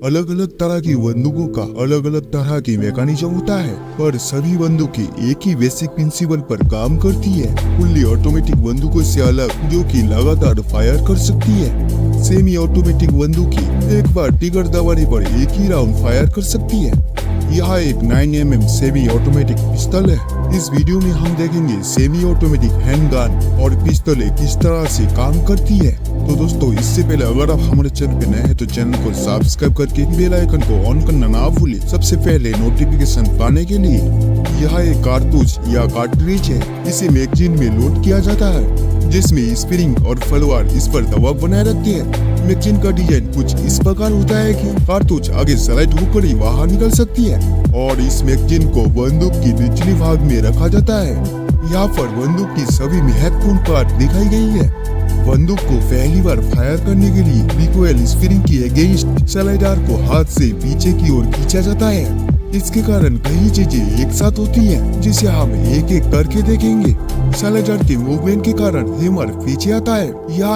अलग अलग तरह की बंदूकों का अलग अलग तरह की मैकेनिज्म होता है, पर सभी बंदूकें एक ही बेसिक प्रिंसिपल पर काम करती है। फुल्ली ऑटोमेटिक बंदूकों से अलग, जो कि लगातार फायर कर सकती है। सेमी ऑटोमेटिक बंदूकें एक बार ट्रिगर दबाने पर एक ही राउंड फायर कर सकती है। यह एक 9mm सेमी ऑटोमेटिक पिस्तौल है। इस वीडियो में हम देखेंगे सेमी ऑटोमेटिक हैंडगन और पिस्तौलें किस तरह से काम करती है। तो दोस्तों, इससे पहले अगर आप हमारे चैनल पे नए हैं तो चैनल को सब्सक्राइब करके बेल आइकन को ऑन करना ना भूलें, सबसे पहले नोटिफिकेशन पाने के लिए। यह एक कारतूस या कार्ट्रिज है। इसे मैगजीन में लोड किया जाता है, जिसमें स्प्रिंग और फलवार इस पर दबाव बनाए रखते हैं। मैगजीन का डिजाइन कुछ इस प्रकार होता है कि कारतूस आगे स्लाइड होकर ही बाहर निकल सकती है और इस मैगजीन को बंदूक की निचली भाग में रखा जाता है। यहाँ पर बंदूक की सभी महत्वपूर्ण पार्ट दिखाई गई है। बंदूक को पहली बार फायर करने के लिए रिकॉइल स्प्रिंग की अगेंस्ट स्लाइडर को हाथ से पीछे की ओर खींचा जाता है। इसके कारण कई चीजें एक साथ होती हैं, जिसे हम एक एक करके देखेंगे। स्लाइडर के मूवमेंट के कारण हैमर पीछे आता है। यह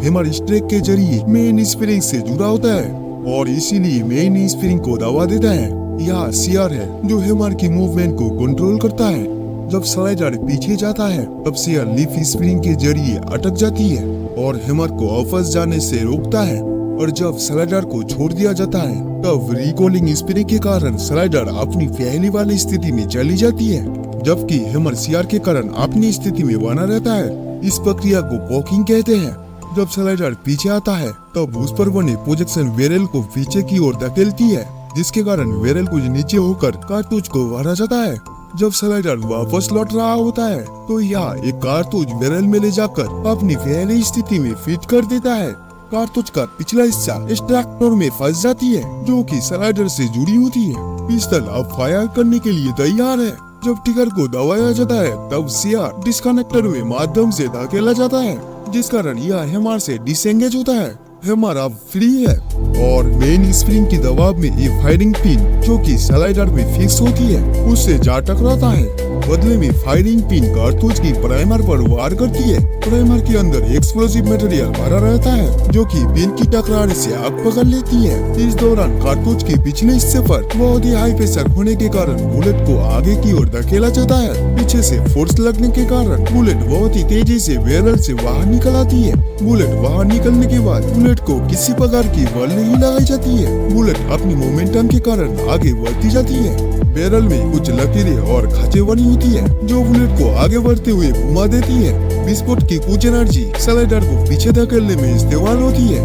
हैमर स्ट्रेक के जरिए मेन स्प्रिंग से जुड़ा होता है और इसीलिए मेन स्प्रिंग को दबा देता है। यह सियर है जो हैमर की मूवमेंट को कंट्रोल करता है। जब स्लाइडर पीछे जाता है तब सियर लीफ स्प्रिंग के जरिए अटक जाती है और हैमर को वापस जाने से रोकता है, और जब स्लाइडर को छोड़ दिया जाता है तब रिकॉलिंग स्प्रिंग के कारण स्लाइडर अपनी पहली वाली स्थिति में चली जाती है, जबकि हैमर सियर के कारण अपनी स्थिति में बना रहता है। इस प्रक्रिया को पॉकिंग कहते हैं। जब स्लाइडर पीछे आता है तब उस पर बने प्रोजेक्शन बैरल को पीछे की ओर धकेलती है, जिसके कारण बैरल कुछ नीचे होकर कारतूस को भरा जाता है। जब स्लाइडर वापस लौट रहा होता है तो यह एक कारतूस बैरल में ले जाकर अपनी पहली स्थिति में फिट कर देता है। कारतूस का पिछला हिस्सा एक्सट्रैक्टर में फंस जाती है, जो कि स्लाइडर से जुड़ी होती है। पिस्तौल अब फायर करने के लिए तैयार है। जब ट्रिगर को दबाया जाता है तब सियर डिस्कनेक्टर में माध्यम से धकेला जाता है, जिस कारण यह हैमर से डिसएंगेज होता है। हैमर अब फ्री है और मेन स्प्रिंग की दबाव में ये फायरिंग पिन, जो कि स्लाइडर में फिक्स होती है, उससे जा टकराता है। बदले में फायरिंग पिन कारतूस की प्राइमर पर वार करती है। प्राइमर के अंदर एक्सप्लोसिव मटेरियल भरा रहता है, जो कि पिन की टकराने से आग पकड़ लेती है। इस दौरान कारतूस के पिछले हिस्से पर बहुत ही हाई प्रेशर होने के कारण बुलेट को आगे की ओर धकेला जाता है। पीछे से फोर्स लगने के कारण बुलेट बहुत ही तेजी से बैरल से बाहर निकल आती है। बुलेट बाहर निकलने के बाद बुलेट को किसी प्रकार की बल नहीं लगाई जाती है। बुलेट अपनी मोमेंटम के कारण आगे बढ़ती जाती है। बैरल में कुछ लकीरें और खांचे बनी होती है, जो बुलेट को आगे बढ़ते हुए घुमा देती है। विस्फोट की कुछ एनर्जी स्लाइडर को पीछे धकेलने में इस्तेमाल होती है।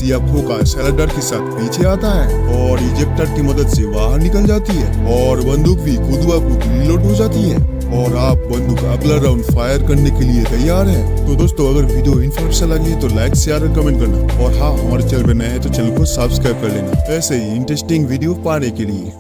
ये फोका स्लाइडर के साथ पीछे आता है और इजेक्टर की मदद से बाहर निकल जाती है और बंदूक भी खुद ब खुद रिलोड हो जाती है और आप बंदूक अगला राउंड फायर करने के लिए तैयार है। तो दोस्तों, अगर वीडियो इन्फॉर्मेशन लगी तो लाइक शेयर और कमेंट करना, और हाँ, हमारे चैनल पे नए हैं तो चैनल को सब्सक्राइब कर लेना ऐसे ही इंटरेस्टिंग वीडियो पाने के लिए।